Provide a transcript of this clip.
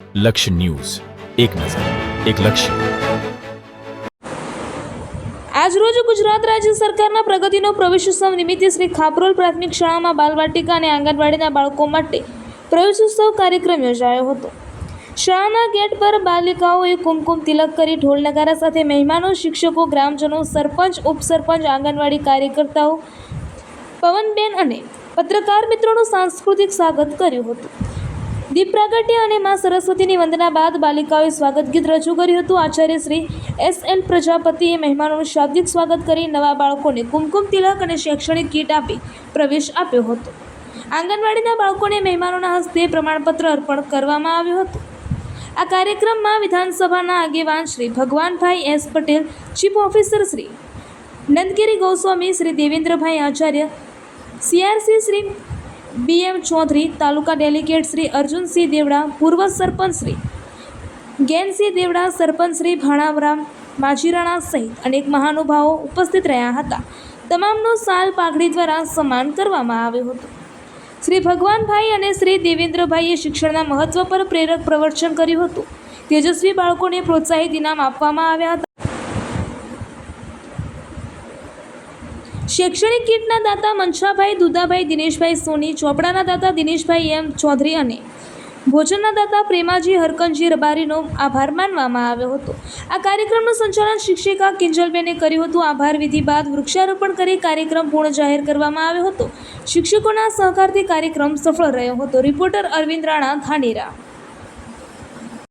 લક્ષ્ય ન્યૂઝ, એક નજર, એક લક્ષ્ય. આજરોજ ગુજરાત રાજ્ય સરકારના પ્રગતિનો પ્રવેશોત્સવ નિમિત્તે શ્રી ખાપરોલ પ્રાથમિક શાળામાં બાલવાટિકા અને આંગણવાડીના બાળકો માટે પ્રવેશોત્સવ કાર્યક્રમ યોજાયો હતો. શાળાના ગેટ પર બાલિકાઓએ કુમકુમ તિલક કરી ઢોલ નગારા સાથે મહેમાનો, શિક્ષકો, ગ્રામજનો, સરપંચ, ઉપસરપંચ, આંગણવાડી કાર્યકર્તાઓ, પવનબેન અને પત્રકાર મિત્રોનું સાંસ્કૃતિક સ્વાગત કર્યું હતું. દીપ પ્રાગટ્ય અને મા સરસ્વતીની વંદના બાદ બાલિકાઓએ સ્વાગત ગીત રજૂ કર્યું હતું. આચાર્ય શ્રી S.L. પ્રજાપતિએ મહેમાનોનું શાબ્દિક સ્વાગત કરી નવા બાળકોને કુમકુમ તિલક અને શૈક્ષણિક કીટ આપી પ્રવેશ આપ્યો હતો. આંગણવાડીના બાળકોને મહેમાનોના હસ્તે પ્રમાણપત્ર અર્પણ કરવામાં આવ્યું હતું. આ કાર્યક્રમમાં વિધાનસભાના આગેવાન Shri Bhagwanbhai S. Patel, chief officer Shri Nandgiri Goswami, Shri Devendrabhai Acharya, CRC Shri B.M. Chaudhary, taluka delegate Shri Arjunsinh Devda, પૂર્વ સરપંચ શ્રી ગેનસિંહ દેવડા, સરપંચ શ્રી ભાણાવરામ માજીરાણા સહિત અનેક મહાનુભાવો ઉપસ્થિત રહ્યા હતા. તમામનું સાલ પાઘડી દ્વારા સન્માન કરવામાં આવ્યું હતું. શ્રી ભગવાનભાઈ અને શ્રી દેવેન્દ્રભાઈએ શિક્ષણના મહત્વ પર પ્રેરક પ્રવચન કર્યું હતું. તેજસ્વી બાળકોને પ્રોત્સાહિત ઇનામ આપવામાં આવ્યા હતા. શૈક્ષણિક કીટના દાતા મનસાભાઈ દુદાભાઈ દિનેશભાઈ સોની, ચોપડાના દાતા દિનેશભાઈ M. ચૌધરી અને ભોજનના દાતા પ્રેમાજી હરકનજી રબારીનો આભાર માનવામાં આવ્યો હતો. આ કાર્યક્રમનું સંચાલન શિક્ષિકા કિંજલબેને કર્યું હતું. આભાર વિધિ બાદ વૃક્ષારોપણ કરી કાર્યક્રમ પૂર્ણ જાહેર કરવામાં આવ્યો હતો. શિક્ષકોના સહકારથી કાર્યક્રમ સફળ રહ્યો હતો. રિપોર્ટર અરવિંદ રાણા, ધાનેરા.